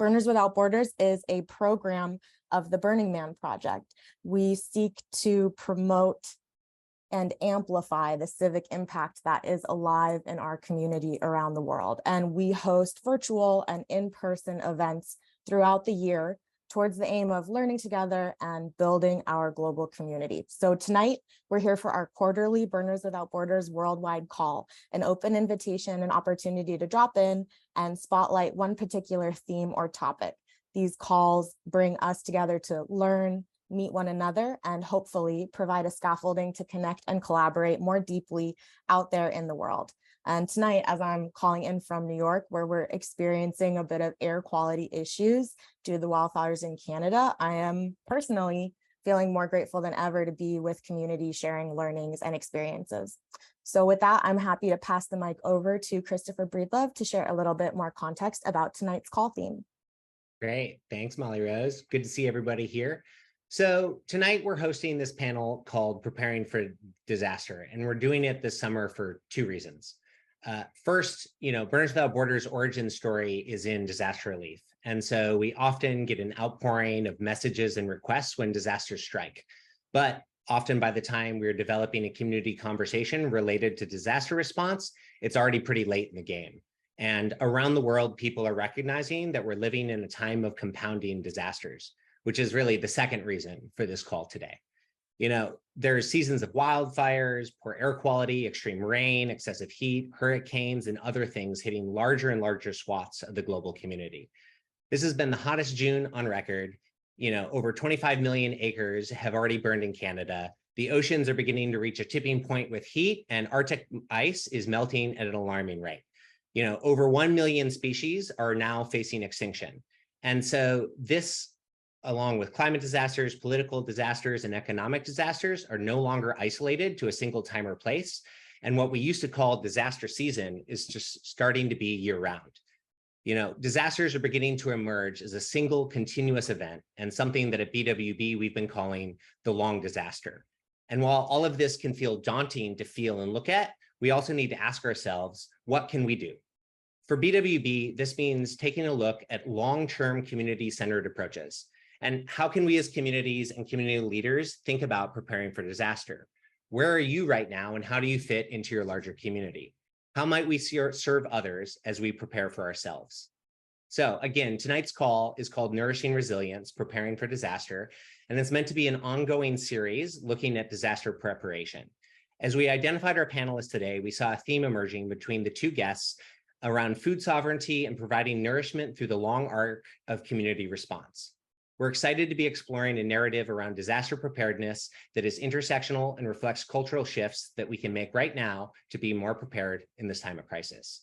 Burners Without Borders is a program of the Burning Man Project. We seek to promote and amplify the civic impact that is alive in our community around the world. And we host virtual and in-person events throughout the year towards the aim of learning together and building our global community. So tonight, we're here for our quarterly Burners Without Borders worldwide call, an open invitation and opportunity to drop in and spotlight one particular theme or topic. These calls bring us together to learn, meet one another, and hopefully provide a scaffolding to connect and collaborate more deeply out there in the world. And tonight, as I'm calling in from New York, where we're experiencing a bit of air quality issues due to the wildfires in Canada, I am personally feeling more grateful than ever to be with community sharing learnings and experiences. So with that, I'm happy to pass the mic over to Christopher Breedlove to share a little bit more context about tonight's call theme. Great, thanks, Molly Rose. Good to see everybody here. So tonight we're hosting this panel called Preparing for Disaster, and we're doing it this summer for two reasons. First, Burners Without Borders origin story is in disaster relief. And so we often get an outpouring of messages and requests when disasters strike. But often by the time we're developing a community conversation related to disaster response, it's already pretty late in the game. And around the world, people are recognizing that we're living in a time of compounding disasters, which is really the second reason for this call today. There's seasons of wildfires, poor air quality, extreme rain, excessive heat, hurricanes, and other things hitting larger and larger swaths of the global community. This has been the hottest June on record. Over 25 million acres have already burned in Canada. The oceans are beginning to reach a tipping point with heat, and Arctic ice is melting at an alarming rate. Over 1 million species are now facing extinction. And so this, along with climate disasters, political disasters, and economic disasters, are no longer isolated to a single time or place. And what we used to call disaster season is just starting to be year-round. Disasters are beginning to emerge as a single continuous event, and something that at BWB we've been calling the long disaster. And while all of this can feel daunting to feel and look at, we also need to ask ourselves, what can we do? For BWB, this means taking a look at long-term community-centered approaches. And how can we as communities and community leaders think about preparing for disaster? Where are you right now, and how do you fit into your larger community? How might we serve others as we prepare for ourselves? So again, tonight's call is called Nourishing Resilience, Preparing for Disaster, and it's meant to be an ongoing series looking at disaster preparation. As we identified our panelists today, we saw a theme emerging between the two guests around food sovereignty and providing nourishment through the long arc of community response. We're excited to be exploring a narrative around disaster preparedness that is intersectional and reflects cultural shifts that we can make right now to be more prepared in this time of crisis.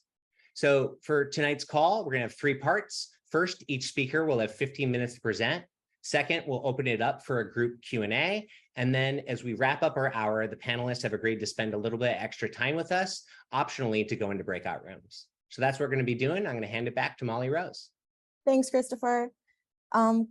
So for tonight's call, we're going to have three parts. First, each speaker will have 15 minutes to present. Second, we'll open it up for a group Q&A. And then as we wrap up our hour, the panelists have agreed to spend a little bit extra time with us, optionally to go into breakout rooms. So that's what we're going to be doing. I'm going to hand it back to Molly Rose. Thanks, Christopher.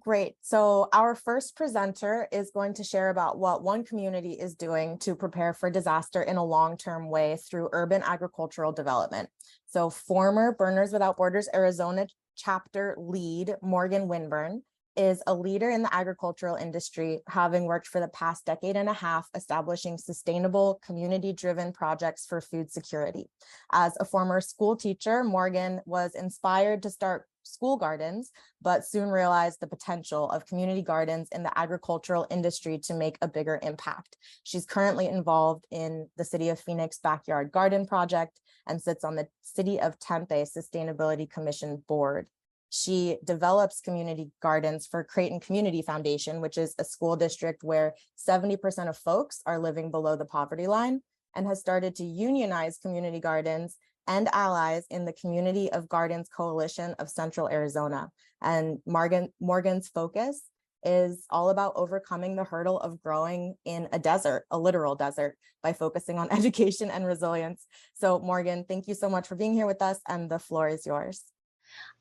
Great. So our first presenter is going to share about what one community is doing to prepare for disaster in a long-term way through urban agricultural development. So former Burners Without Borders Arizona chapter lead, Morgan Winburn, is a leader in the agricultural industry, having worked for the past decade and a half establishing sustainable, community-driven projects for food security. As a former school teacher, Morgan was inspired to start school gardens, but soon realized the potential of community gardens in the agricultural industry to make a bigger impact. She's currently involved in the City of Phoenix Backyard Garden Project and sits on the City of Tempe Sustainability Commission board. She develops community gardens for Creighton Community Foundation, which is a school district where 70% of folks are living below the poverty line, and has started to unionize community gardens and allies in the Community of Gardens Coalition of Central Arizona. And Morgan's focus is all about overcoming the hurdle of growing in a desert, a literal desert, by focusing on education and resilience. So Morgan, thank you so much for being here with us, and the floor is yours.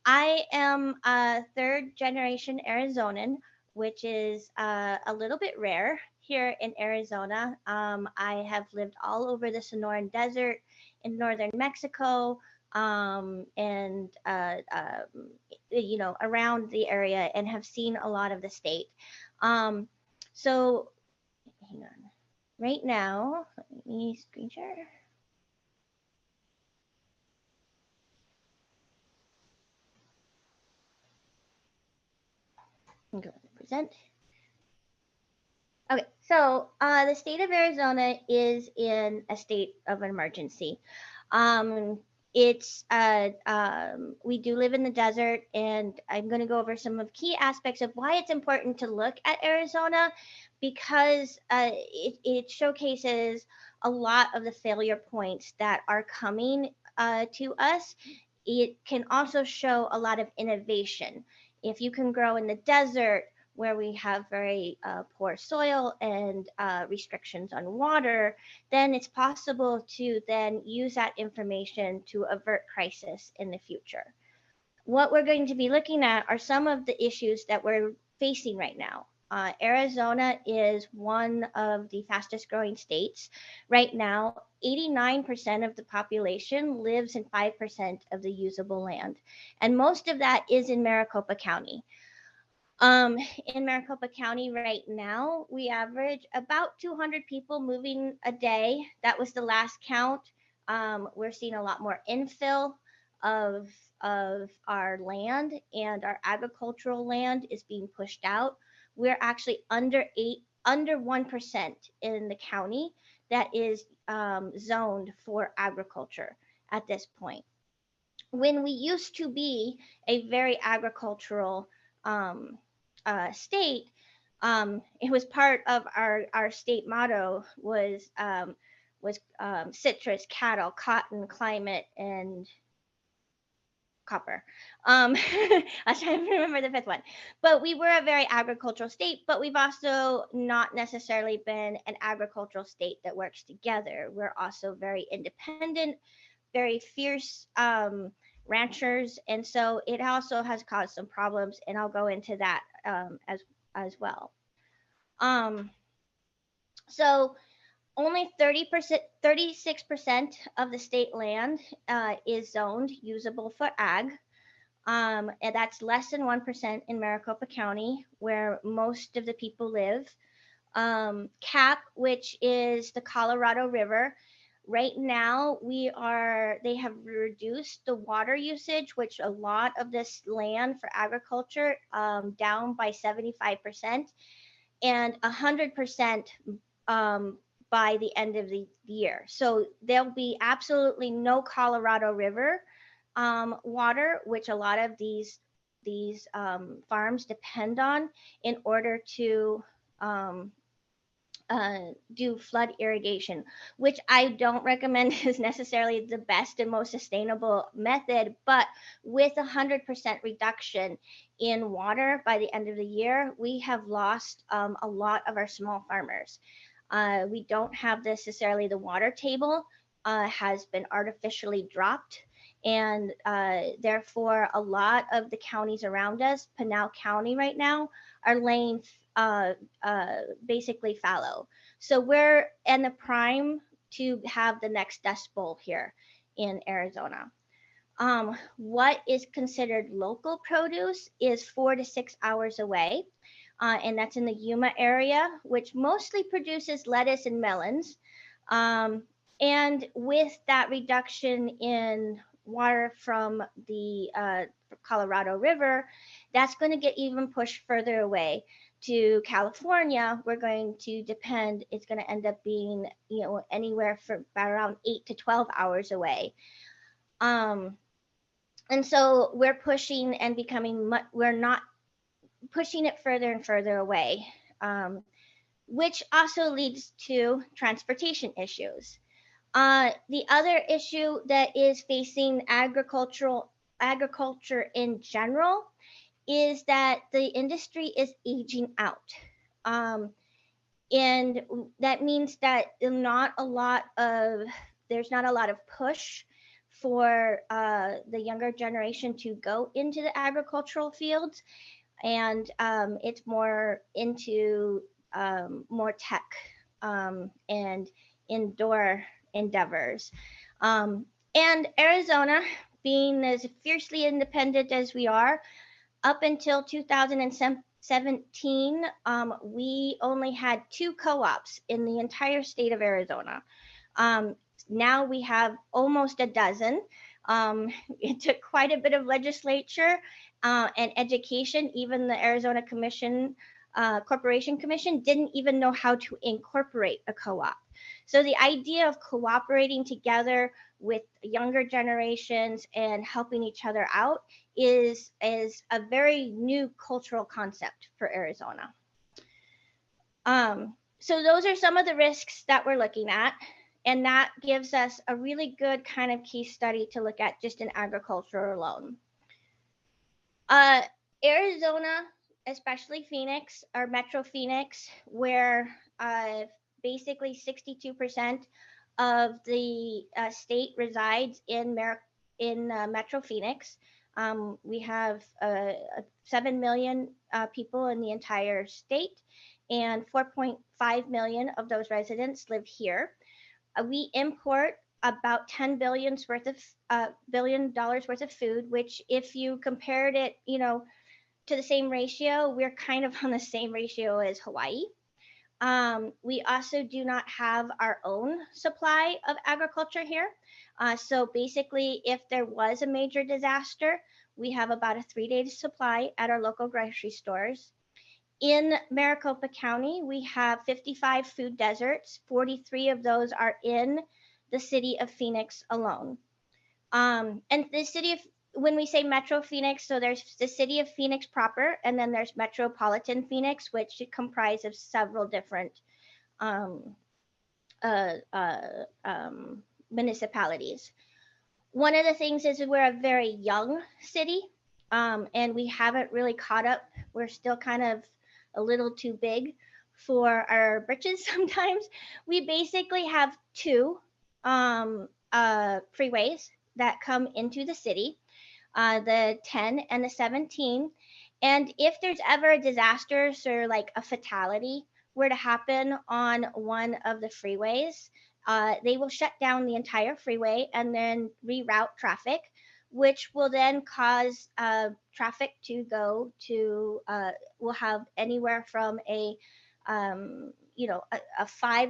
I am a third generation Arizonan, which is a little bit rare here in Arizona. I have lived all over the Sonoran Desert in northern Mexico, and around the area, and have seen a lot of the state. So hang on. Right now, let me screen share. I'm going to present. Okay, so the state of Arizona is in a state of emergency. It's we do live in the desert, and I'm going to go over some of key aspects of why it's important to look at Arizona, because it showcases a lot of the failure points that are coming to us. It can also show a lot of innovation. If you can grow in the desert, where we have very poor soil and restrictions on water, then it's possible to then use that information to avert crisis in the future. What we're going to be looking at are some of the issues that we're facing right now. Arizona is one of the fastest growing states. Right now, 89% of the population lives in 5% of the usable land, and most of that is in Maricopa County. In Maricopa County right now, we average about 200 people moving a day. That was the last count. We're seeing a lot more infill of our land, and our agricultural land is being pushed out. We're actually under 1% in the county that is zoned for agriculture at this point. When we used to be a very agricultural state, it was part of our state motto was citrus, cattle, cotton, climate, and copper. I was trying to remember the fifth one. But we were a very agricultural state, but we've also not necessarily been an agricultural state that works together. We're also very independent, very fierce ranchers, and so it also has caused some problems, and I'll go into that as well. So only 30%, 36% of the state land is zoned usable for ag. And that's less than 1% in Maricopa County, where most of the people live. CAP, which is the Colorado River. Right now, they have reduced the water usage, which a lot of this land for agriculture down by 75% and 100% by the end of the year. So there'll be absolutely no Colorado River water, which a lot of these farms depend on in order to do flood irrigation, which I don't recommend is necessarily the best and most sustainable method. But with 100% reduction in water by the end of the year, we have lost a lot of our small farmers. We don't have necessarily the water table has been artificially dropped. And therefore, a lot of the counties around us, Pinal County right now, are laying basically fallow. So we're in the prime to have the next Dust Bowl here in Arizona. What is considered local produce is 4 to 6 hours away. And that's in the Yuma area, which mostly produces lettuce and melons. And with that reduction in water from the Colorado River, that's going to get even pushed further away to California. We're going to depend, it's going to end up being, anywhere from around 8 to 12 hours away. And so we're pushing and we're not pushing it further and further away, which also leads to transportation issues. The other issue that is facing agriculture in general is that the industry is aging out. And that means that there's not a lot of push for the younger generation to go into the agricultural fields. And it's more into more tech and indoor endeavors. And Arizona, being as fiercely independent as we are, up until 2017, we only had 2 co-ops in the entire state of Arizona. Now we have almost a dozen. It took quite a bit of legislature and education. Even the Arizona Corporation Commission didn't even know how to incorporate a co-op. So the idea of cooperating together with younger generations and helping each other out is a very new cultural concept for Arizona. So those are some of the risks that we're looking at. And that gives us a really good kind of case study to look at just in agriculture alone. Arizona, especially Phoenix or Metro Phoenix, where basically 62% of the state resides in Metro Phoenix. We have 7 million people in the entire state, and 4.5 million of those residents live here. We import about $10 billion worth of food, which if you compared it, to the same ratio, we're kind of on the same ratio as Hawaii. We also do not have our own supply of agriculture here. So basically, if there was a major disaster, we have about a 3-day supply at our local grocery stores. In Maricopa County, we have 55 food deserts. 43 of those are in the city of Phoenix alone. And the city of, when we say Metro Phoenix, so there's the city of Phoenix proper, and then there's Metropolitan Phoenix, which comprises of several different municipalities. One of the things is we're a very young city, and we haven't really caught up. We're still kind of a little too big for our britches sometimes. We basically have 2 freeways that come into the city, the 10 and the 17. And if there's ever a disaster or like a fatality were to happen on one of the freeways, they will shut down the entire freeway and then reroute traffic, which will then cause traffic to go to, we'll have anywhere from a 5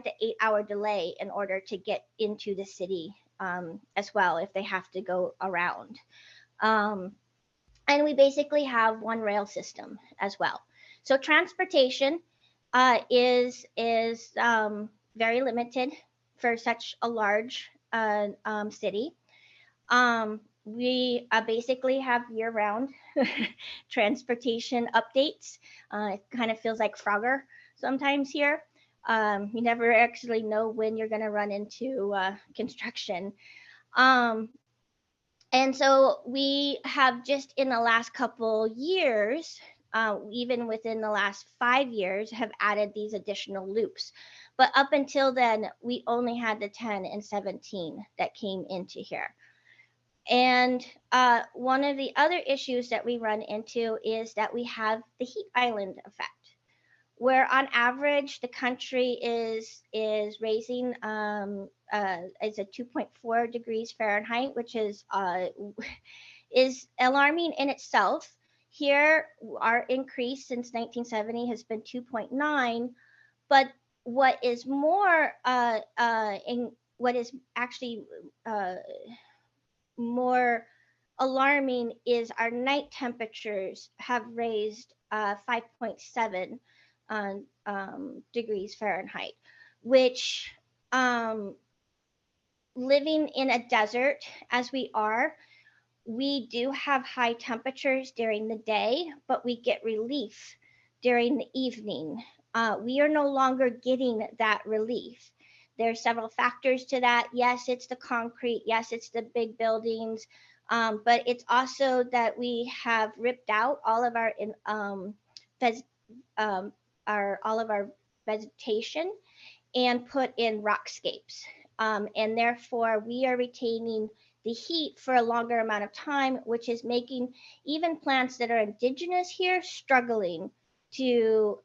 to 8 hour delay in order to get into the city as well if they have to go around. And we basically have one rail system as well. So transportation is very limited for such a large city. We basically have year-round transportation updates. It kind of feels like Frogger sometimes here. You never actually know when you're going to run into construction. And so we have just in the last couple years, even within the last 5 years, have added these additional loops. But up until then, we only had the 10 and 17 that came into here. And one of the other issues that we run into is that we have the heat island effect, where on average the country is raising is at 2.4 degrees Fahrenheit, which is alarming in itself. Here, our increase since 1970 has been 2.9, but what is more what is actually more alarming is our night temperatures have raised 5.7 degrees Fahrenheit, which living in a desert as we are, we do have high temperatures during the day, but we get relief during the evening. We are no longer getting that relief. There are several factors to that. Yes, it's the concrete. Yes, it's the big buildings. But it's also that we have ripped out all of our vegetation and put in rockscapes. And therefore, we are retaining the heat for a longer amount of time, which is making even plants that are indigenous here struggling to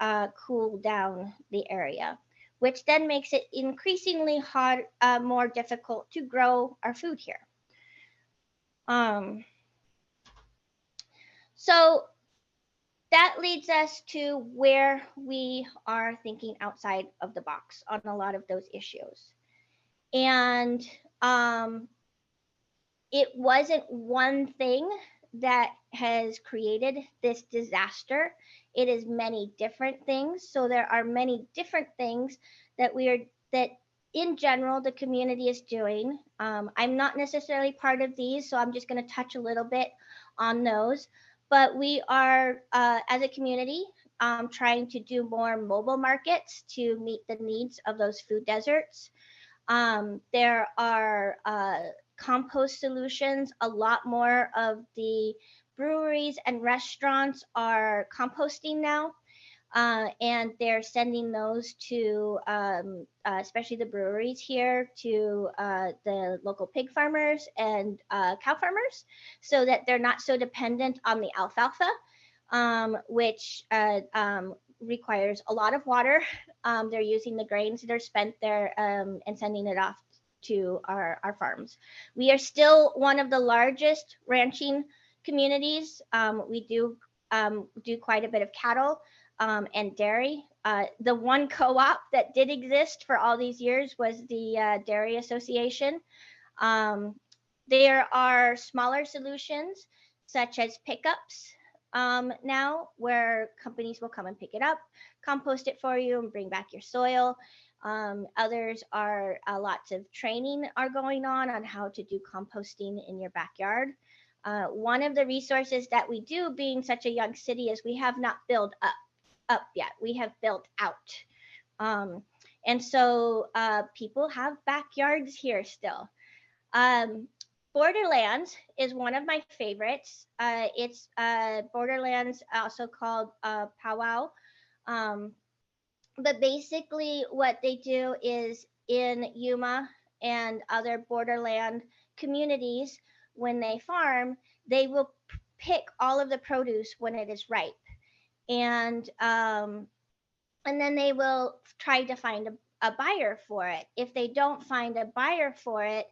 cool down the area, which then makes it increasingly hard, more difficult to grow our food here. So that leads us to where we are thinking outside of the box on a lot of those issues. And it wasn't one thing that has created this disaster. It is many different things. So there are many different things that that in general the community is doing. I'm not necessarily part of these, so I'm just going to touch a little bit on those. But we are, as a community, trying to do more mobile markets to meet the needs of those food deserts. There are compost solutions. A lot more of the breweries and restaurants are composting now. And they're sending those to, especially the breweries here, to the local pig farmers and cow farmers, so that they're not so dependent on the alfalfa, which requires a lot of water. They're using the grains that are spent there and sending it off to our farms. We are still one of the largest ranching communities. We do quite a bit of cattle and dairy. The one co-op that did exist for all these years was the Dairy Association. There are smaller solutions such as pickups now, where companies will come and pick it up, compost it for you, and bring back your soil. Others are lots of training are going on how to do composting in your backyard. One of the resources that we do, being such a young city, is we have not built up yet. We have built out. And so people have backyards here still. Borderlands is one of my favorites. It's Borderlands, also called Powwow. But basically what they do is in Yuma and other borderland communities, when they farm, they will pick all of the produce when it is ripe. And then they will try to find a buyer for it. If they don't find a buyer for it,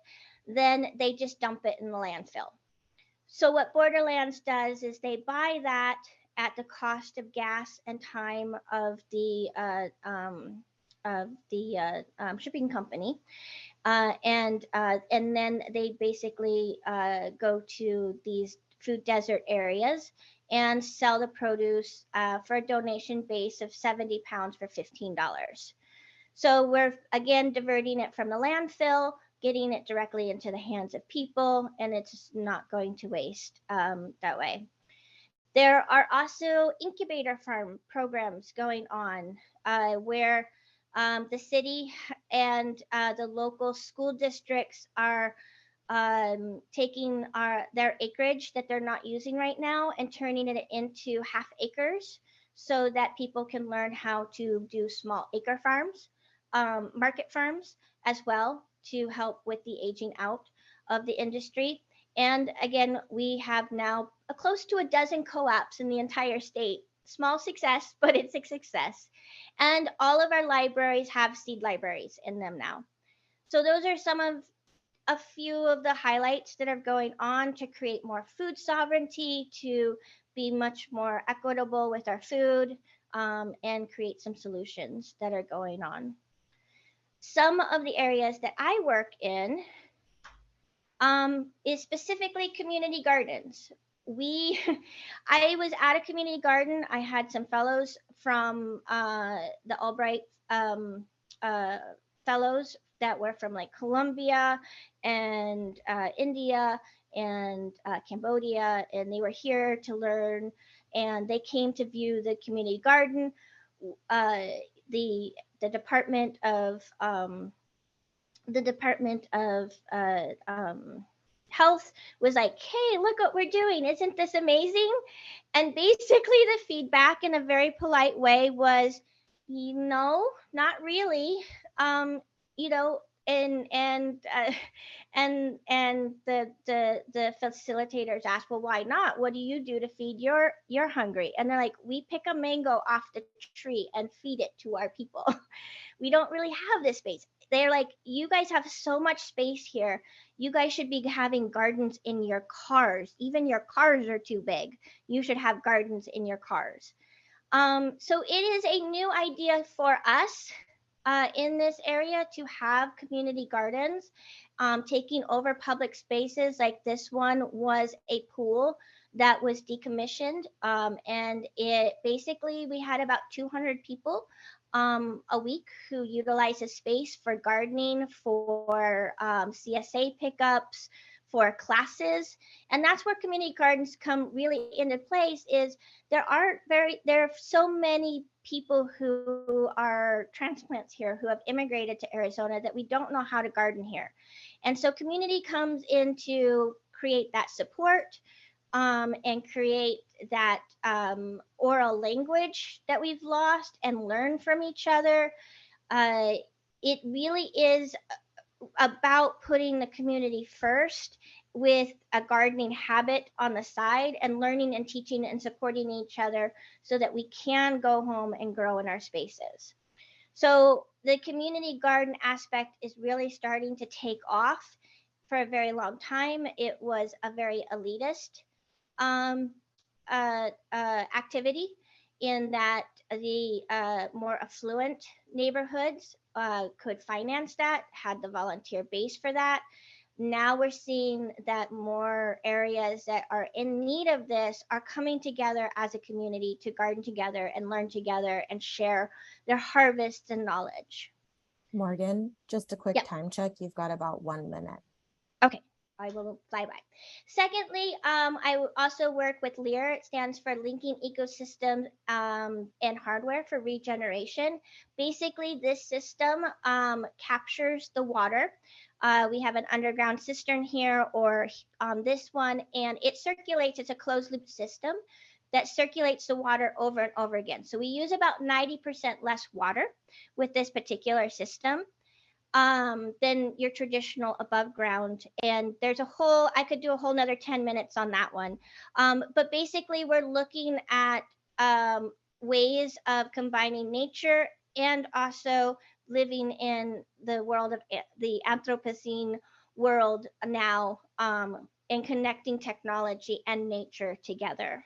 then they just dump it in the landfill. So what Borderlands does is they buy that at the cost of gas and time of the shipping company, and then they basically go to these food desert areas and sell the produce for a donation base of 70 pounds for $15. So we're again diverting it from the landfill, getting it directly into the hands of people, and it's not going to waste that way. There are also incubator farm programs going on where the city and the local school districts are taking their acreage that they're not using right now and turning it into half acres so that people can learn how to do small acre farms, market farms as well, to help with the aging out of the industry. And again, we have now close to a dozen co-ops in the entire state. Small success, but it's a success. And all of our libraries have seed libraries in them now. So those are a few of the highlights that are going on to create more food sovereignty, to be much more equitable with our food, and create some solutions that are going on. Some of the areas that I work in is specifically community gardens. I was at a community garden. I had some fellows from the Albright fellows that were from like Colombia and India and Cambodia, and they were here to learn, and they came to view the community garden. The Department of Health was like, hey, look what we're doing. Isn't this amazing? And basically the feedback in a very polite way was, not really. And the facilitators asked, well, why not? What do you do to feed your hungry? And they're like, we pick a mango off the tree and feed it to our people. We don't really have this space. They're like, you guys have so much space here. You guys should be having gardens in your cars. Even your cars are too big. You should have gardens in your cars. So it is a new idea for us in this area to have community gardens, taking over public spaces. Like this one was a pool that was decommissioned, and it basically, we had about 200 people a week who utilize the space for gardening, for CSA pickups, for classes. And that's where community gardens come really into place. Is there are so many people who are transplants here who have immigrated to Arizona that we don't know how to garden here. And so community comes in to create that support, and create that oral language that we've lost and learn from each other. It really is about putting the community first, with a gardening habit on the side, and learning and teaching and supporting each other so that we can go home and grow in our spaces. So the community garden aspect is really starting to take off. For a very long time, it was a very elitist activity, in that the more affluent neighborhoods could finance that, had the volunteer base for that. Now we're seeing that more areas that are in need of this are coming together as a community to garden together and learn together and share their harvests and knowledge. Morgan, just a quick Yep. time check. You've got about 1 minute. Okay, I will fly by. Secondly, I also work with LEAR. It stands for Linking Ecosystems and Hardware for Regeneration. Basically, this system captures the water. We have an underground cistern here, or this one, and it circulates. It's a closed loop system that circulates the water over and over again. So we use about 90% less water with this particular system than your traditional above ground. And there's I could do a whole nother 10 minutes on that one. But basically, we're looking at ways of combining nature and also living in the world of the Anthropocene world now, and connecting technology and nature together.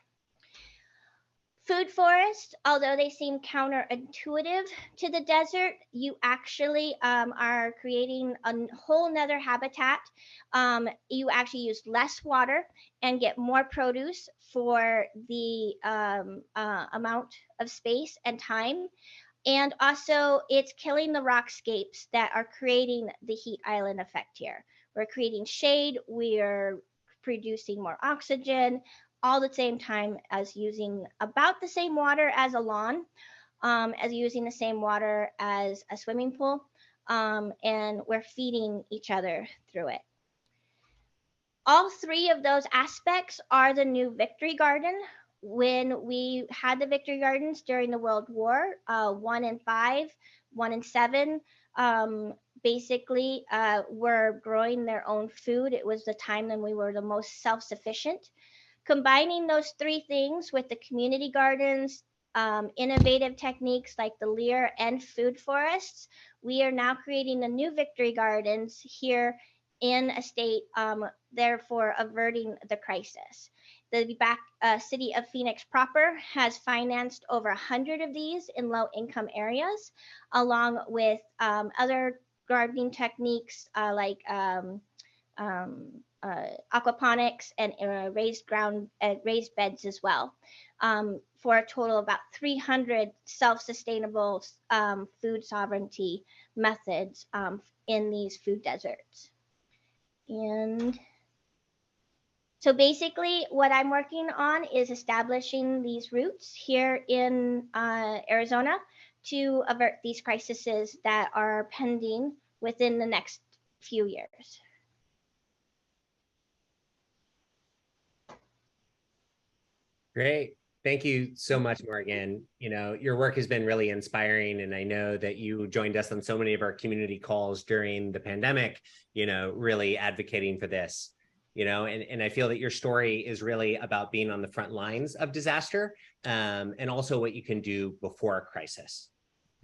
Food forests, although they seem counterintuitive to the desert, you actually are creating a whole nother habitat. You actually use less water and get more produce for the amount of space and time. And also, it's killing the rockscapes that are creating the heat island effect here. We're creating shade, we're producing more oxygen, all the same time as using about the same water as a lawn, as using the same water as a swimming pool, and we're feeding each other through it. All three of those aspects are the new Victory Garden. When we had the Victory Gardens during the World War, 1 and 5, 1 and 7, basically were growing their own food. It was the time when we were the most self-sufficient. Combining those three things with the community gardens, innovative techniques like the LEAR and food forests, we are now creating the new Victory Gardens here in a state, therefore averting the crisis. The city of Phoenix proper has financed over 100 of these in low-income areas, along with other gardening techniques like aquaponics and raised beds as well, for a total of about 300 self-sustainable food sovereignty methods in these food deserts. And so basically what I'm working on is establishing these routes here in Arizona to avert these crises that are pending within the next few years. Great. Thank you so much, Morgan. You know, your work has been really inspiring, and I know that you joined us on so many of our community calls during the pandemic, you know, really advocating for this, you know, and I feel that your story is really about being on the front lines of disaster, and also what you can do before a crisis.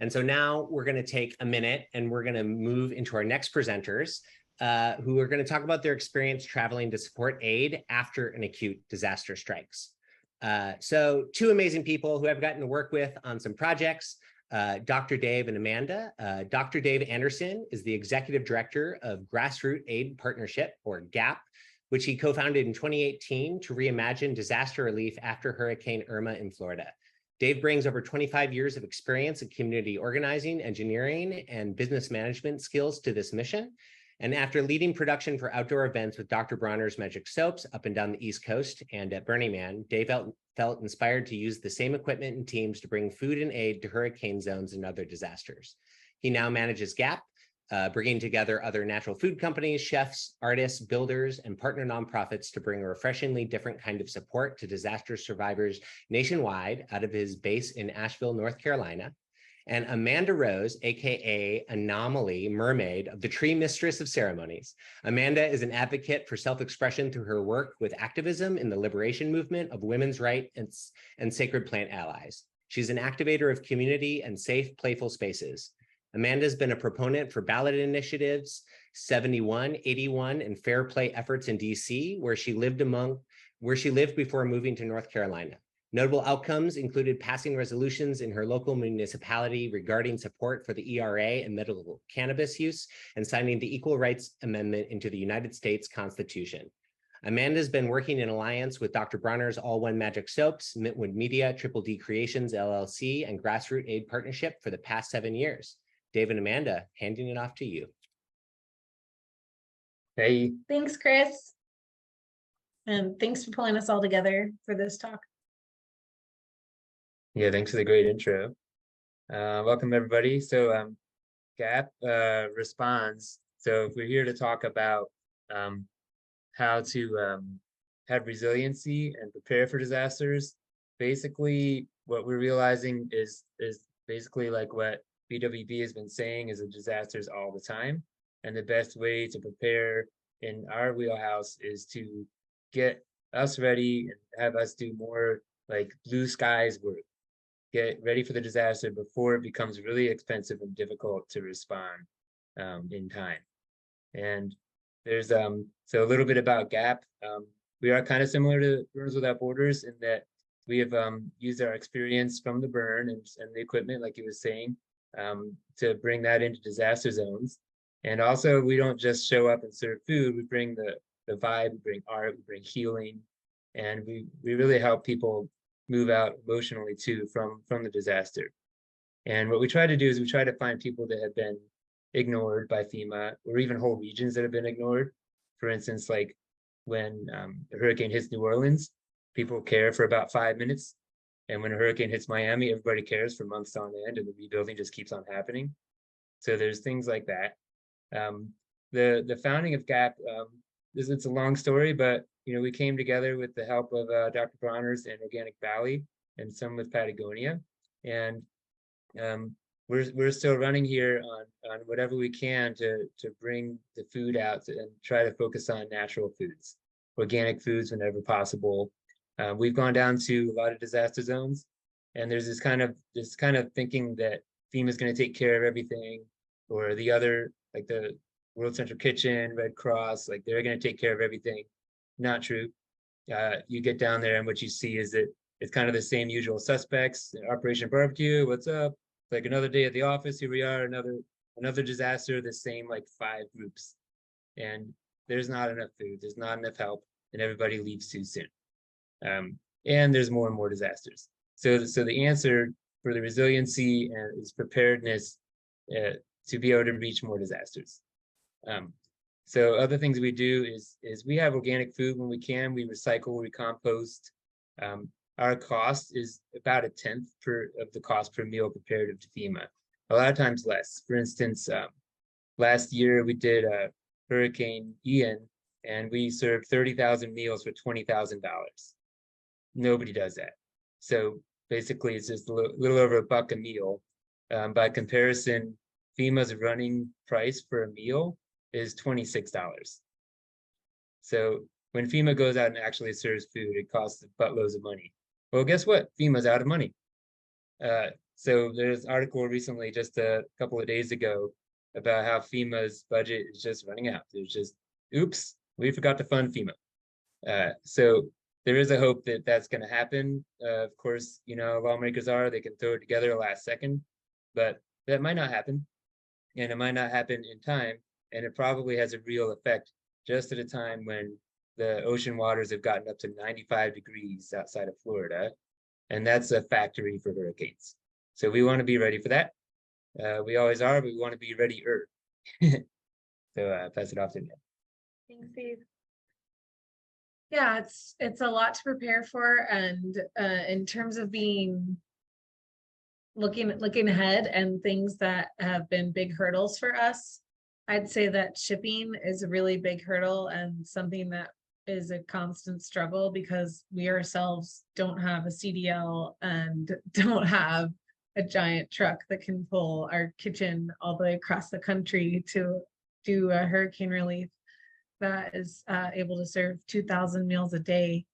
And so now we're going to take a minute and we're going to move into our next presenters who are going to talk about their experience traveling to support aid after an acute disaster strikes. So two amazing people who I've gotten to work with on some projects, Dr. Dave and Amanda. Dr. Dave Anderson is the Executive Director of Grassroots Aid Partnership, or GAP, which he co-founded in 2018 to reimagine disaster relief after Hurricane Irma in Florida. Dave brings over 25 years of experience in community organizing, engineering, and business management skills to this mission. And after leading production for outdoor events with Dr. Bronner's Magic Soaps up and down the East Coast and at Burning Man, Dave felt inspired to use the same equipment and teams to bring food and aid to hurricane zones and other disasters. He now manages GAP, bringing together other natural food companies, chefs, artists, builders, and partner nonprofits to bring a refreshingly different kind of support to disaster survivors nationwide out of his base in Asheville, North Carolina. And Amanda Rose, AKA Anomaly Mermaid of the Tree Mistress of Ceremonies. Amanda is an advocate for self-expression through her work with activism in the liberation movement of women's rights and sacred plant allies. She's an activator of community and safe, playful spaces. Amanda's been a proponent for ballot initiatives 71, 81, and fair play efforts in DC, where she lived before moving to North Carolina. Notable outcomes included passing resolutions in her local municipality regarding support for the ERA and medical cannabis use, and signing the Equal Rights Amendment into the United States Constitution. Amanda's been working in alliance with Dr. Bronner's All One Magic Soaps, Mintwood Media, Triple D Creations, LLC, and Grassroots Aid Partnership for the past 7 years. Dave and Amanda, handing it off to you. Hey. Thanks, Chris. And thanks for pulling us all together for this talk. Yeah, thanks for the great intro. Welcome, everybody. So GAP responds. So if we're here to talk about how to have resiliency and prepare for disasters, basically what we're realizing is basically like what BWB has been saying is that disasters all the time. And the best way to prepare in our wheelhouse is to get us ready and have us do more like blue skies work. Get ready for the disaster before it becomes really expensive and difficult to respond in time. And there's so a little bit about GAP. We are kind of similar to Burners Without Borders in that we have used our experience from the burn and the equipment, like you were saying, to bring that into disaster zones. And also, we don't just show up and serve food. We bring the vibe, we bring art, we bring healing, and we really help people move out emotionally too from the disaster. And what we try to do is we try to find people that have been ignored by FEMA, or even whole regions that have been ignored. For instance, like when a hurricane hits New Orleans, people care for about 5 minutes. And when a hurricane hits Miami, everybody cares for months on end, and the rebuilding just keeps on happening. So there's things like that. The founding of GAP, it's a long story, but we came together with the help of Dr. Bronner's and Organic Valley, and some with Patagonia, and we're still running here on whatever we can to bring the food out and try to focus on natural foods, organic foods whenever possible. We've gone down to a lot of disaster zones, and there's this kind of thinking that FEMA is going to take care of everything, or the other, like the World Central Kitchen, Red Cross, like they're going to take care of everything. Not true. You get down there and what you see is that it's kind of the same usual suspects. Operation Barbecue, what's up? Like another day at the office, here we are, another disaster, the same like 5 groups. And there's not enough food, there's not enough help, and everybody leaves too soon. And there's more and more disasters. So the answer for the resiliency is preparedness to be able to reach more disasters. So other things we do is we have organic food when we can. We recycle, we compost. Our cost is about 1/10 of the cost per meal compared to FEMA. A lot of times less. For instance, last year we did Hurricane Ian, and we served 30,000 meals for $20,000. Nobody does that. So basically, it's just a little over $1 a meal. By comparison, FEMA's running price for a meal is $26. So when FEMA goes out and actually serves food, it costs buttloads of money. Well, guess what? FEMA's out of money. So there's an article recently, just a couple of days ago, about how FEMA's budget is just running out. There's just, oops, we forgot to fund FEMA. So there is a hope that that's going to happen. Of course, you know, lawmakers they can throw it together last second, but that might not happen. And it might not happen in time. And it probably has a real effect just at a time when the ocean waters have gotten up to 95 degrees outside of Florida. And that's a factory for hurricanes. So we want to be ready for that. We always are, but we want to be ready-er. So pass it off to you. Thanks, Steve. Yeah, it's a lot to prepare for, and in terms of being looking ahead and things that have been big hurdles for us, I'd say that shipping is a really big hurdle and something that is a constant struggle because we ourselves don't have a CDL and don't have a giant truck that can pull our kitchen all the way across the country to do a hurricane relief that is able to serve 2,000 meals a day.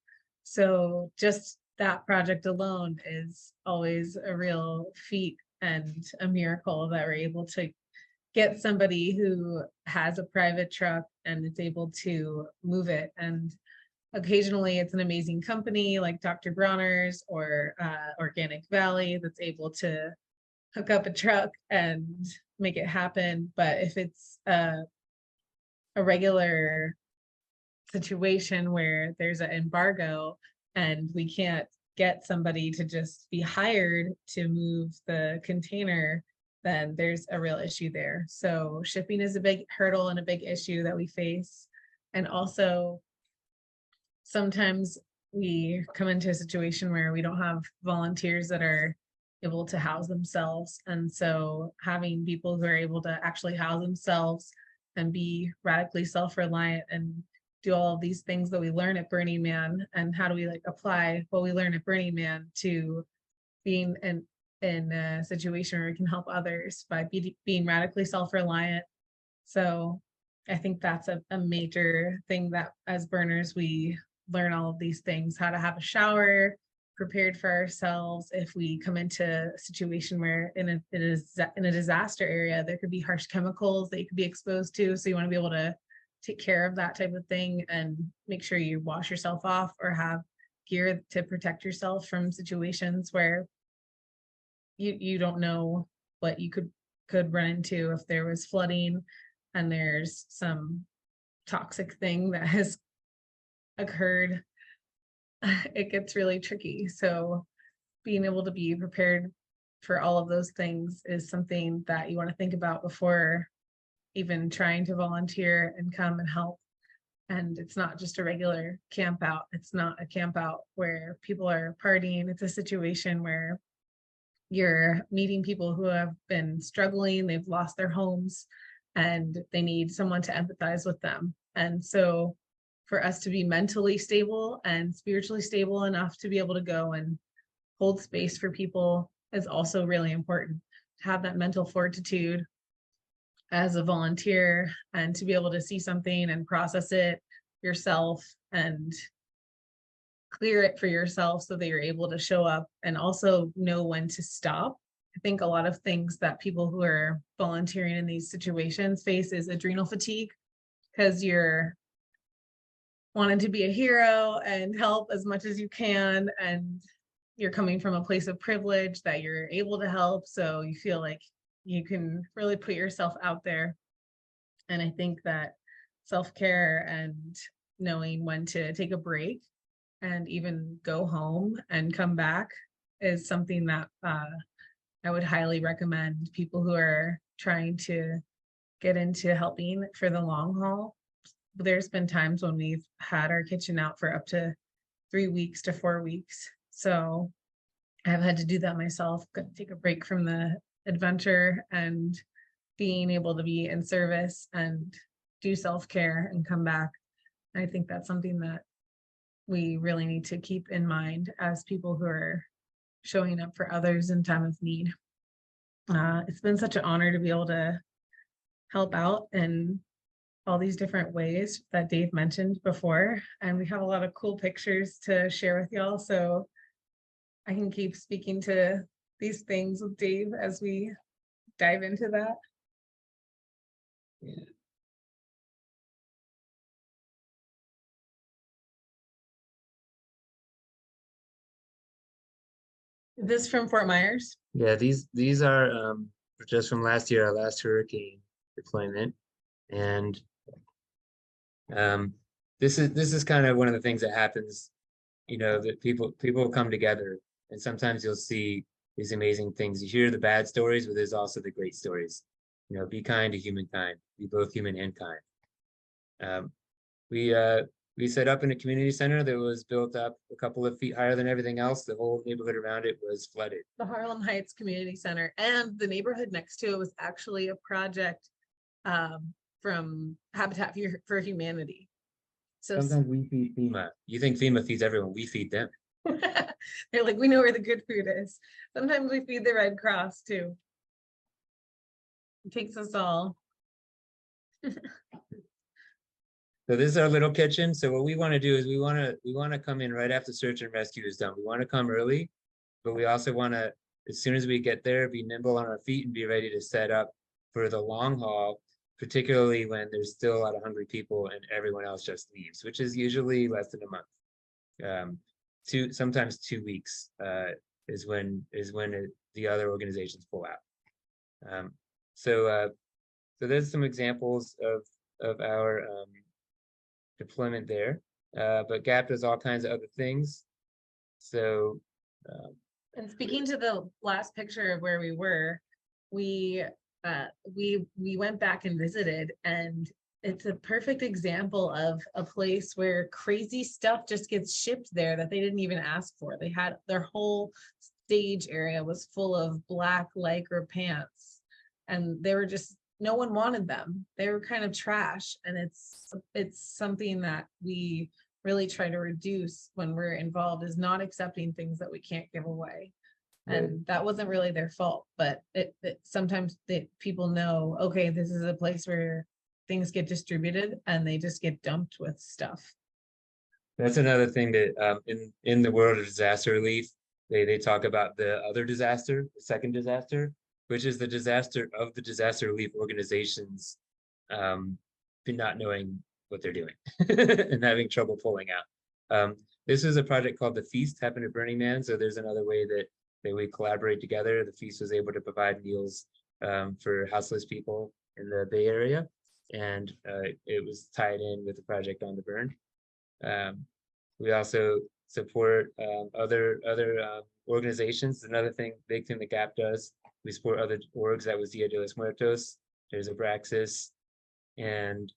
So just that project alone is always a real feat and a miracle that we're able to get somebody who has a private truck and is able to move it. And occasionally it's an amazing company like Dr. Bronner's or Organic Valley that's able to hook up a truck and make it happen. But if it's a regular situation where there's an embargo and we can't get somebody to just be hired to move the container, then there's a real issue there. So shipping is a big hurdle and a big issue that we face. And also sometimes we come into a situation where we don't have volunteers that are able to house themselves. And so having people who are able to actually house themselves and be radically self-reliant and do all of these things that we learn at Burning Man, and how do we like apply what we learn at Burning Man to being in a situation where we can help others by being radically self-reliant. So I think that's a major thing that as burners, we learn all of these things, how to have a shower prepared for ourselves. If we come into a situation where in a disaster area, there could be harsh chemicals that you could be exposed to. So you want to be able to take care of that type of thing and make sure you wash yourself off or have gear to protect yourself from situations where you don't know what you could run into if there was flooding and there's some toxic thing that has occurred. It gets really tricky. So being able to be prepared for all of those things is something that you want to think about before even trying to volunteer and come and help. And it's not just a regular camp out. It's not a camp out where people are partying. It's a situation where you're meeting people who have been struggling, they've lost their homes, and they need someone to empathize with them. And so for us to be mentally stable and spiritually stable enough to be able to go and hold space for people is also really important. To have that mental fortitude as a volunteer and to be able to see something and process it yourself and clear it for yourself so that you're able to show up and also know when to stop. I think a lot of things that people who are volunteering in these situations face is adrenal fatigue, because you're wanting to be a hero and help as much as you can, and you're coming from a place of privilege that you're able to help, so you feel like you can really put yourself out there. And I think that self-care and knowing when to take a break and even go home and come back is something that I would highly recommend people who are trying to get into helping for the long haul. There's been times when we've had our kitchen out for up to 3 weeks to 4 weeks. So I've had to do that myself, take a break from the adventure and being able to be in service and do self-care and come back. I think that's something that we really need to keep in mind as people who are showing up for others in time of need. It's been such an honor to be able to help out in all these different ways that Dave mentioned before. And we have a lot of cool pictures to share with y'all. So I can keep speaking to these things with Dave as we dive into that. Yeah. This from Fort Myers. Yeah, these are just from last year, our last hurricane deployment, and this is kind of one of the things that happens, you know, that people come together, and sometimes you'll see these amazing things. You hear the bad stories, but there's also the great stories. You know, be kind to humankind, be both human and kind. Um, we set up in a community center that was built up a couple of feet higher than everything else. The whole neighborhood around it was flooded. The Harlem Heights Community Center, and the neighborhood next to it was actually a project from Habitat for Humanity. So Sometimes we feed FEMA. You think FEMA feeds everyone, we feed them. they're like, we know where the good food is. Sometimes we feed the Red Cross too. It takes us all. So this is our little kitchen. So what we want to do is we want to come in right after search and rescue is done. We want to come early, but we also want to, as soon as we get there, be nimble on our feet and be ready to set up for the long haul, particularly when there's still a lot of hungry people and everyone else just leaves, which is usually less than a month. Sometimes 2 weeks is when the other organizations pull out. So there's some examples of our deployment there, but GAP does all kinds of other things. So and speaking to the last picture of where we were, we went back and visited, and it's a perfect example of a place where crazy stuff just gets shipped there that they didn't even ask for. They had their whole stage area was full of black lycra pants, and they were just, no one wanted them. They were kind of trash, and it's something that we really try to reduce when we're involved, is not accepting things that we can't give away. Right. And that wasn't really their fault, but it sometimes people know, okay, this is a place where things get distributed and they just get dumped with stuff. that's another thing that in the world of disaster relief, they talk about the other disaster, the second disaster, which is the disaster of the disaster relief organizations not knowing what they're doing and having trouble pulling out. This is a project called The Feast, happened at Burning Man. So there's another way that we collaborate together. The Feast was able to provide meals for houseless people in the Bay Area, and it was tied in with the project on the burn. We also support other organizations. Another big thing that GAP does, we support other orgs. That was Dia de los Muertos. There's Abraxas, and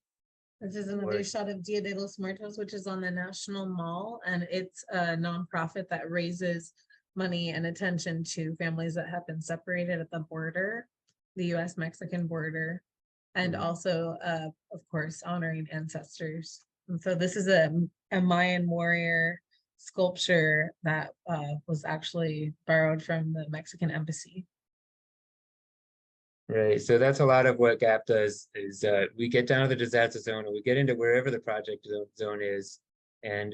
this is another shot of Dia de los Muertos, which is on the National Mall, and it's a nonprofit that raises money and attention to families that have been separated at the border, the U.S.-Mexican border, and also, of course, honoring ancestors. And so this is a Mayan warrior sculpture that was actually borrowed from the Mexican embassy. Right, so that's a lot of what GAP does, is we get down to the disaster zone, or we get into wherever the project zone is, and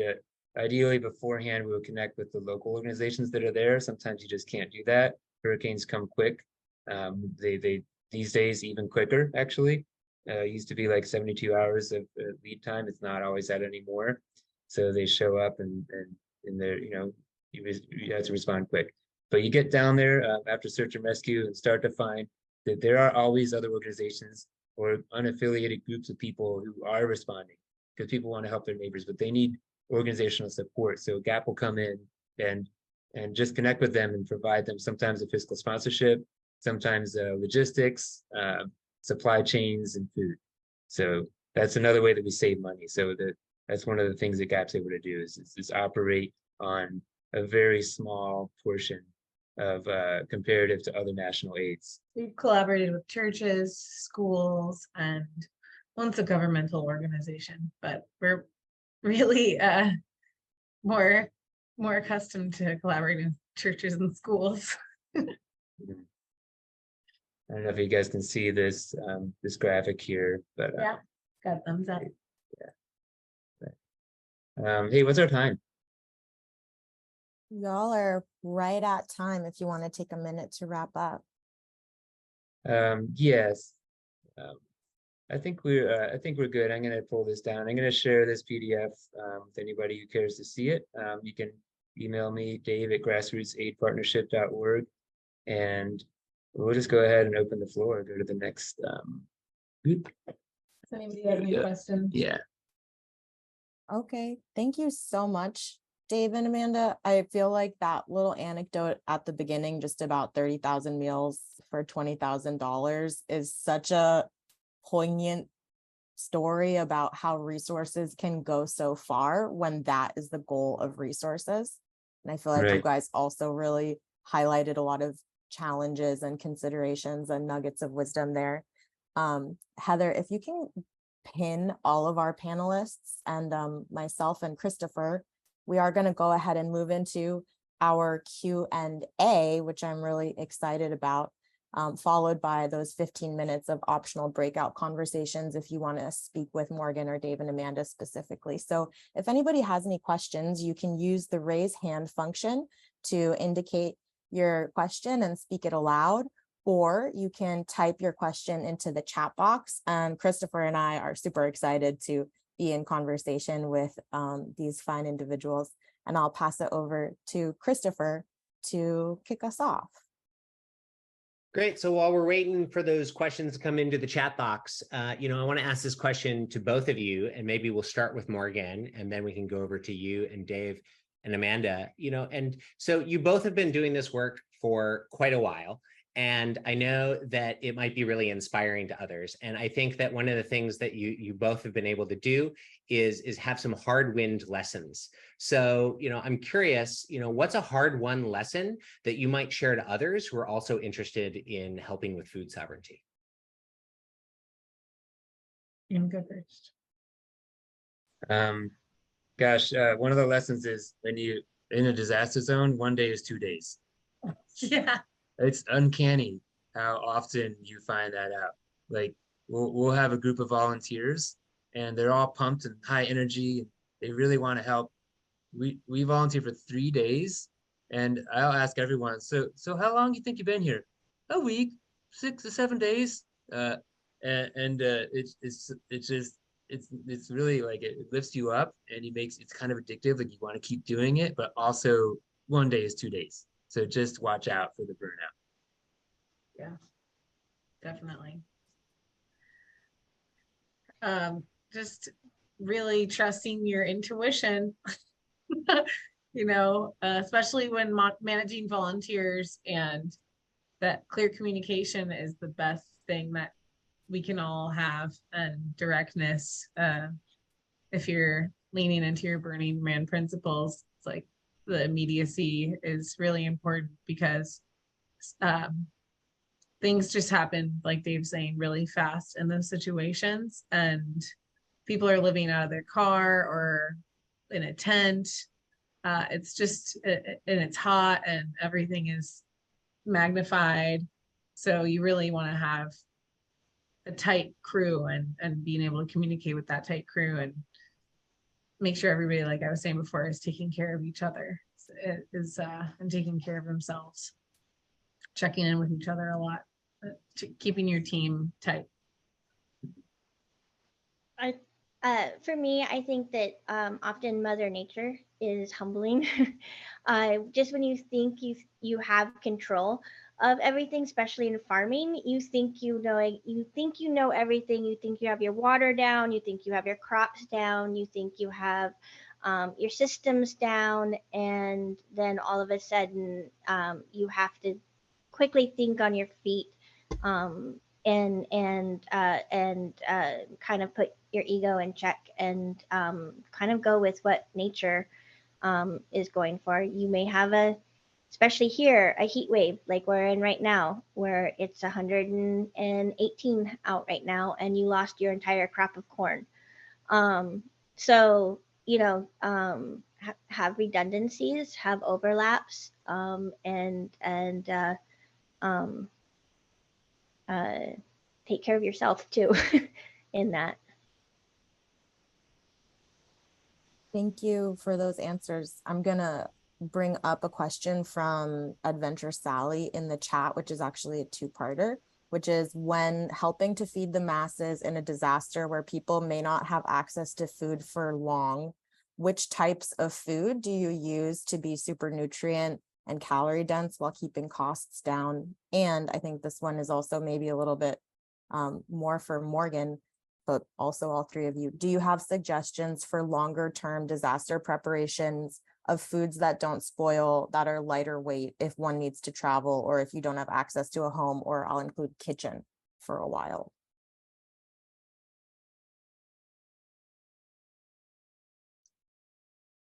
ideally beforehand we will connect with the local organizations that are there. Sometimes you just can't do that. Hurricanes come quick. They these days even quicker, actually. Used to be like 72 hours of lead time. It's not always that anymore. So they show up and they're, you have to respond quick. But you get down there after search and rescue and start to find that there are always other organizations or unaffiliated groups of people who are responding, because people want to help their neighbors, but they need organizational support. So GAP will come in and just connect with them and provide them sometimes a fiscal sponsorship, sometimes logistics, supply chains, and food. So that's another way that we save money. So that's one of the things that GAP's able to do is operate on a very small portion of comparative to other national aids. We've collaborated with churches, schools, and once a governmental organization, but we're really more accustomed to collaborating with churches and schools. I don't know if you guys can see this this graphic here, but yeah, got thumbs up. Yeah. Hey, what's our time? Y'all are right at time if you want to take a minute to wrap up. Yes. Um, I think we're good. I'm gonna pull this down. I'm gonna share this PDF with anybody who cares to see it. You can email me, dave@grassrootsaidpartnership.org, and we'll just go ahead and open the floor. Go to the next group. Does anybody have any questions? Yeah. Okay, thank you so much, Dave and Amanda. I feel like that little anecdote at the beginning, just about 30,000 meals for $20,000, is such a poignant story about how resources can go so far when that is the goal of resources. And I feel like you Right. guys also really highlighted a lot of challenges and considerations and nuggets of wisdom there. Heather, if you can pin all of our panelists and myself and Christopher, we are going to go ahead and move into our Q&A, which I'm really excited about, followed by those 15 minutes of optional breakout conversations if you want to speak with Morgan or Dave and Amanda specifically. So if anybody has any questions, you can use the raise hand function to indicate your question and speak it aloud, or you can type your question into the chat box. And Christopher and I are super excited to be in conversation with these fine individuals. And I'll pass it over to Christopher to kick us off. Great. So while we're waiting for those questions to come into the chat box, I want to ask this question to both of you, and maybe we'll start with Morgan, and then we can go over to you and Dave and Amanda. And so you both have been doing this work for quite a while. And I know that it might be really inspiring to others. And I think that one of the things that you both have been able to do is have some hard-won lessons. So, I'm curious, what's a hard-won lesson that you might share to others who are also interested in helping with food sovereignty? You can go first. Gosh, one of the lessons is when you in a disaster zone, 1 day is 2 days. Yeah. It's uncanny how often you find that out. Like we'll have a group of volunteers and they're all pumped and high energy and they really want to help. We volunteer for 3 days and I'll ask everyone, so how long do you think you've been here? A week, 6 to 7 days. It's really like it lifts you up and it's kind of addictive. Like you want to keep doing it, but also 1 day is 2 days. So just watch out for the burnout. Yeah, definitely. Just really trusting your intuition, especially when managing volunteers, and that clear communication is the best thing that we can all have, and directness. If you're leaning into your Burning Man principles, it's like the immediacy is really important because things just happen, like Dave's saying, really fast in those situations, and people are living out of their car or in a tent. It's just, and it's hot and everything is magnified. So you really want to have a tight crew and being able to communicate with that tight crew and make sure everybody, like I was saying before, is taking care of each other, and taking care of themselves, checking in with each other a lot, keeping your team tight. For me, I think that often Mother Nature is humbling. Just when you think you have control of everything, especially in farming, you think you know everything. You think you have your water down. You think you have your crops down. You think you have your systems down, and then all of a sudden, you have to quickly think on your feet, and kind of put your ego in check and kind of go with what nature is going for. You may have especially here, a heat wave like we're in right now, where it's 118 out right now, and you lost your entire crop of corn. So have redundancies, have overlaps, and take care of yourself too in that. Thank you for those answers. I'm gonna bring up a question from Adventure Sally in the chat, which is actually a two-parter, which is, when helping to feed the masses in a disaster where people may not have access to food for long, which types of food do you use to be super nutrient and calorie dense while keeping costs down? And I think this one is also maybe a little bit more for Morgan, but also all three of you. Do you have suggestions for longer term disaster preparations of foods that don't spoil, that are lighter weight if one needs to travel, or if you don't have access to a home, or I'll include kitchen for a while?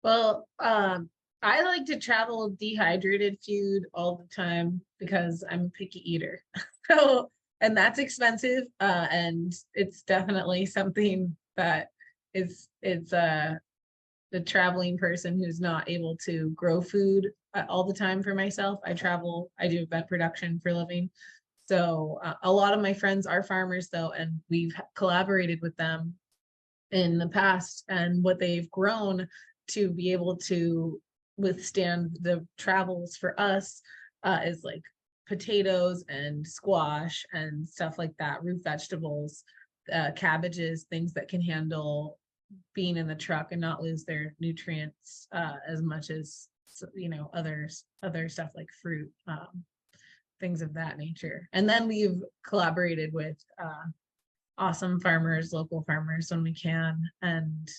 Well, I like to travel dehydrated food all the time because I'm a picky eater. So, and that's expensive. And it's definitely something that it's the traveling person who's not able to grow food all the time for myself. I travel, I do event production for a living. So a lot of my friends are farmers though, and we've collaborated with them in the past, and what they've grown to be able to withstand the travels for us is like potatoes and squash and stuff like that, root vegetables, cabbages, things that can handle being in the truck and not lose their nutrients as much as, you know, other stuff like fruit, things of that nature. And then we've collaborated with awesome farmers, local farmers when we can. And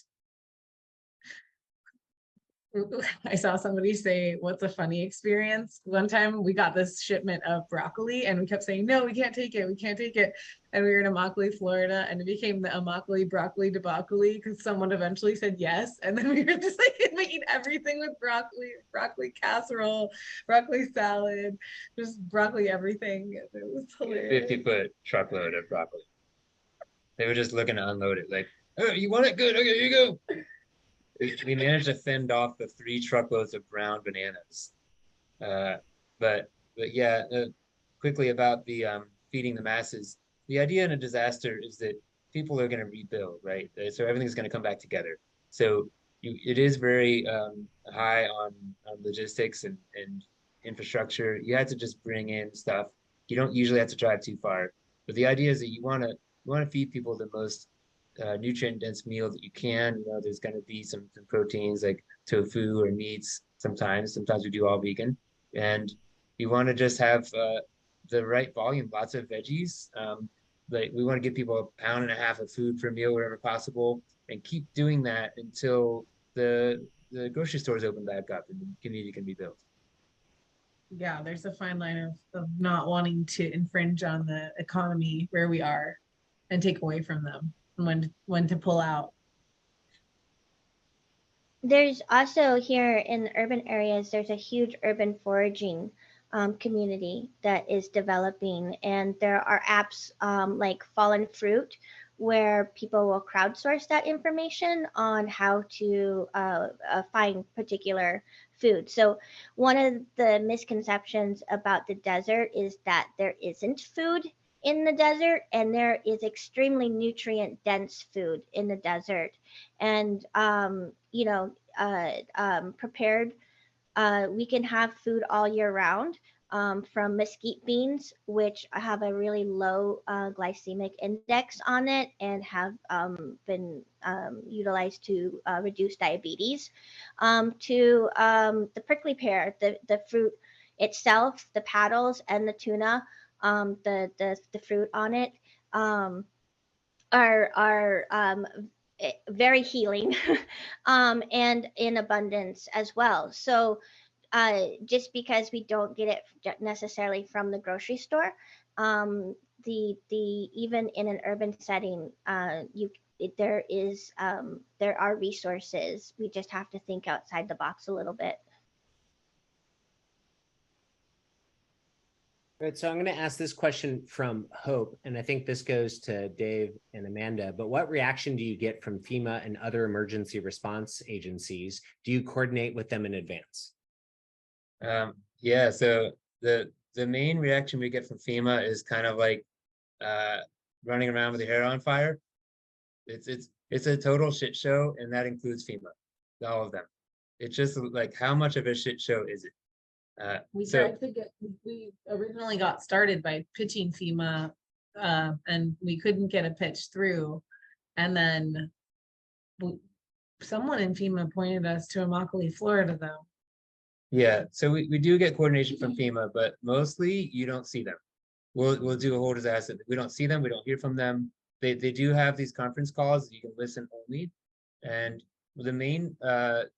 I saw somebody say, what's a funny experience? One time we got this shipment of broccoli and we kept saying, no, we can't take it. We can't take it. And we were in Immokalee, Florida, and it became the Immokalee broccoli debacle because someone eventually said yes. And then we were just like making everything with broccoli casserole, broccoli salad, just broccoli everything. It was hilarious. 50-foot truckload of broccoli. They were just looking to unload it. Like, oh, you want it? Good. Okay, here you go. We managed to fend off the 3 truckloads of brown bananas. But yeah, quickly about the feeding the masses. The idea in a disaster is that people are going to rebuild, right? So everything's going to come back together. So it is very high on logistics and infrastructure. You have to just bring in stuff. You don't usually have to drive too far. But the idea is that you want to feed people the most nutrient dense meal that you can. You know, there's going to be some proteins like tofu or meats. Sometimes we do all vegan, and you want to just have the right volume, lots of veggies. Like we want to give people 1.5 pounds of food per meal wherever possible, and keep doing that until the grocery stores open back up and the community can be built. Yeah, there's a fine line of not wanting to infringe on the economy where we are and take away from them, and when to pull out. There's also here in urban areas, there's a huge urban foraging community that is developing, and there are apps like Fallen Fruit where people will crowdsource that information on how to find particular food. So one of the misconceptions about the desert is that there isn't food in the desert, and there is extremely nutrient dense food in the desert. And you know, prepared, we can have food all year round, from mesquite beans, which have a really low glycemic index on it and have been utilized to reduce diabetes, to the prickly pear, the fruit itself, the paddles, and the tuna, the fruit on it, are very healing, and in abundance as well. So just because we don't get it necessarily from the grocery store, the even in an urban setting, there are resources. We just have to think outside the box a little bit. Right, so I'm going to ask this question from Hope, and I think this goes to Dave and Amanda, but what reaction do you get from FEMA and other emergency response agencies? Do you coordinate with them in advance? Yeah, so the main reaction we get from FEMA is kind of like running around with your hair on fire. It's a total shit show, and that includes FEMA, all of them. it's just like, how much of a shit show is it? We So tried to we originally got started by pitching FEMA, and we couldn't get a pitch through. And then someone in FEMA pointed us to Immokalee, Florida, though. yeah, so we do get coordination from FEMA, but mostly you don't see them. We'll do a whole disaster. We don't see them, we don't hear from them. They do have these conference calls, you can listen only. And the main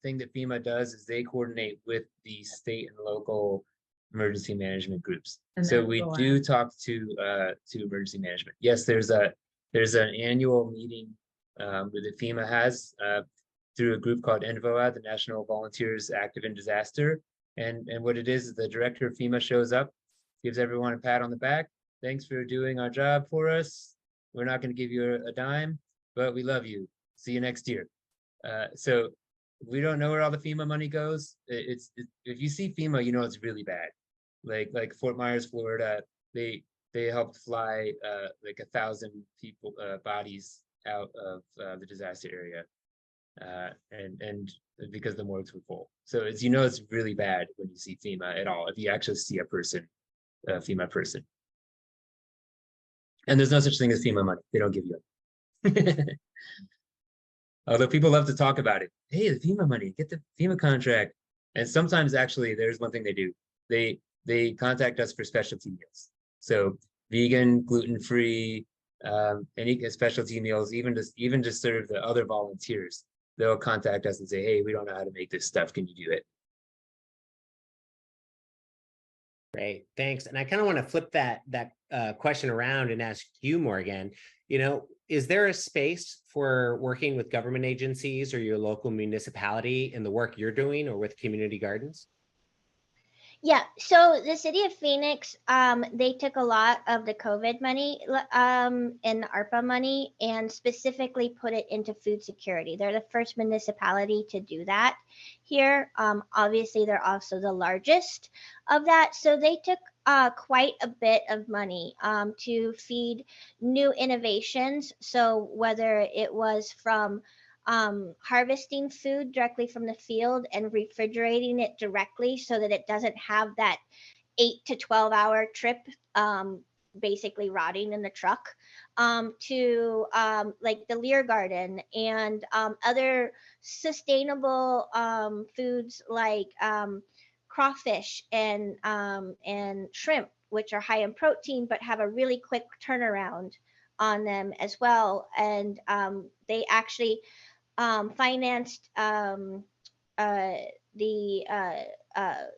thing that FEMA does is they coordinate with the state and local emergency management groups. And So then we go do on. talk to emergency management. Yes, there's an annual meeting that FEMA has through a group called NVOA, the National Volunteers Active in Disaster. And what it is the director of FEMA shows up, gives everyone a pat on the back. Thanks for doing our job for us. We're not going to give you a dime, but we love you. See you next year. So we don't know where all the FEMA money goes. If you see FEMA, you know it's really bad. Like Fort Myers, Florida, they helped fly like 1,000 people bodies out of the disaster area, and because the morgues were full. So it's it's really bad when you see FEMA at all. If you actually see a FEMA person, and there's no such thing as FEMA money. They don't give you it. Although people love to talk about it. Hey, the FEMA money, get the FEMA contract. And sometimes actually there's one thing they do. They contact us for specialty meals. So vegan, gluten-free, any specialty meals, even to serve the other volunteers. They'll contact us and say, hey, we don't know how to make this stuff. Can you do it? Great, thanks. And I kind of want to flip that question around and ask you, Morgan, is there a space for working with government agencies or your local municipality in the work you're doing or with community gardens? Yeah, so the city of Phoenix, they took a lot of the COVID money and the ARPA money and specifically put it into food security. They're the first municipality to do that here. Obviously, they're also the largest of that. So they took quite a bit of money to feed new innovations. So whether it was from harvesting food directly from the field and refrigerating it directly so that it doesn't have that 8 to 12 hour trip basically rotting in the truck, to like the Lear Garden and other sustainable foods like crawfish and shrimp, which are high in protein but have a really quick turnaround on them as well. And they actually financed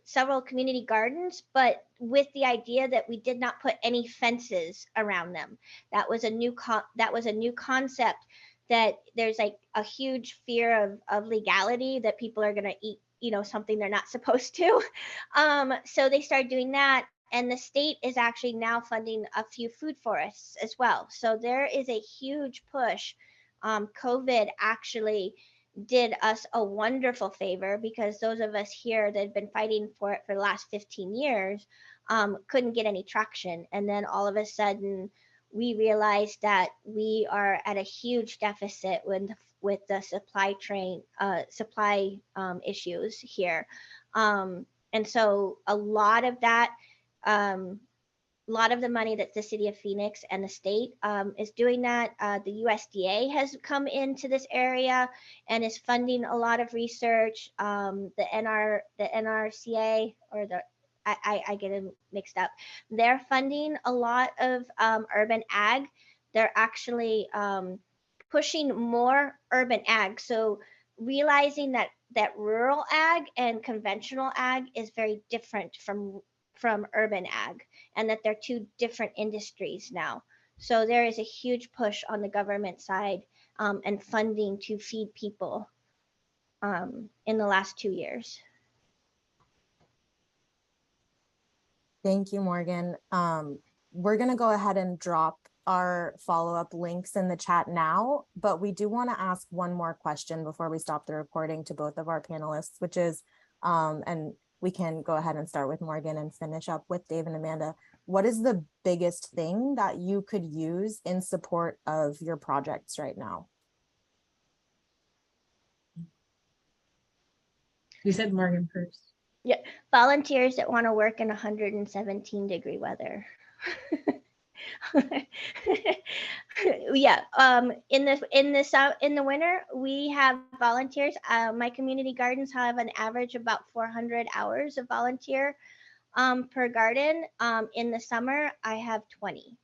several community gardens, but with the idea that we did not put any fences around them. That was a new concept, that there's like a huge fear of legality, that people are going to eat something they're not supposed to. So they started doing that. And the state is actually now funding a few food forests as well. So there is a huge push. COVID actually did us a wonderful favor, because those of us here that have been fighting for it for the last 15 years couldn't get any traction. And then all of a sudden we realized that we are at a huge deficit with the supply issues here. And so a lot of that, a lot of the money that the city of Phoenix and the state is doing that. The USDA has come into this area and is funding a lot of research. The NRCA, or I get them mixed up. They're funding a lot of urban ag. They're actually pushing more urban ag. So realizing that rural ag and conventional ag is very different from urban ag, and that they're two different industries now. So there is a huge push on the government side and funding to feed people in the last 2 years. Thank you, Morgan. We're going to go ahead and drop our follow-up links in the chat now, but we do want to ask one more question before we stop the recording to both of our panelists, which is, and we can go ahead and start with Morgan and finish up with Dave and Amanda. What is the biggest thing that you could use in support of your projects right now? You said Morgan first. Volunteers that want to work in 117-degree weather. Yeah, in the winter we have volunteers. My community gardens have an average about 400 hours of volunteer per garden. In the summer I have 20.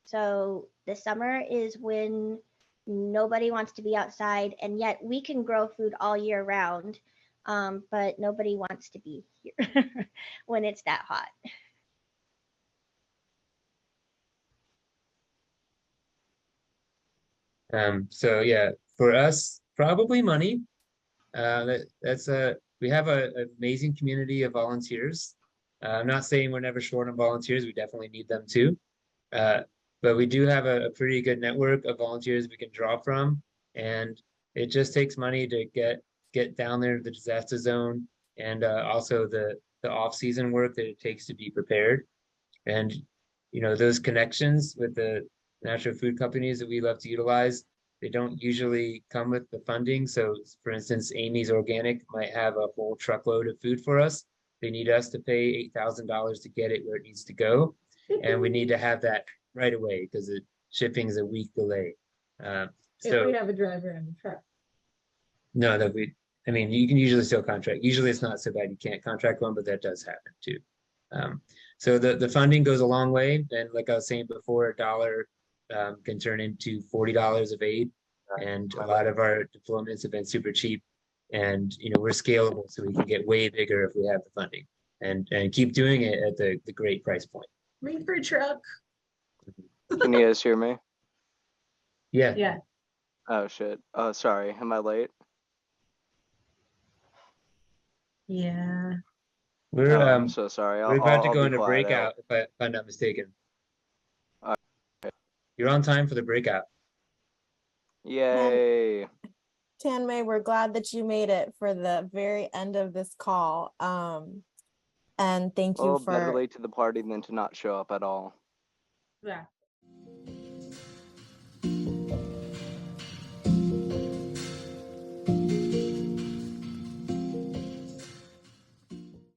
So the summer is when nobody wants to be outside, and yet we can grow food all year round, but nobody wants to be here when it's that hot. So yeah, for us, probably money. We have an amazing community of volunteers. I'm not saying we're never short on volunteers. We definitely need them too. But we do have a pretty good network of volunteers we can draw from, and it just takes money to get down there to the disaster zone, and also the off-season work that it takes to be prepared. And those connections with the natural food companies that we love to utilize, they don't usually come with the funding. So for instance, Amy's Organic might have a whole truckload of food for us. They need us to pay $8,000 to get it where it needs to go. And we need to have that right away because the shipping is a week delay. If we have a driver and a truck. No, I mean, you can usually still contract. Usually it's not so bad you can't contract one, but that does happen too. So the funding goes a long way. And like I was saying before, $1 can turn into $40 of aid. And a lot of our deployments have been super cheap. And we're scalable, so we can get way bigger if we have the funding and keep doing it at the great price point. Reefer truck. Can you guys hear me? Yeah. Yeah. Oh shit. Oh, sorry. Am I late? Yeah. We're I'm so sorry. we're about to I'll go be into quiet. breakout if I'm not mistaken. Okay. You're on time for the breakout. Yay. Tanmay, we're glad that you made it for the very end of this call. And thank you Better for late to the party than to not show up at all. Yeah.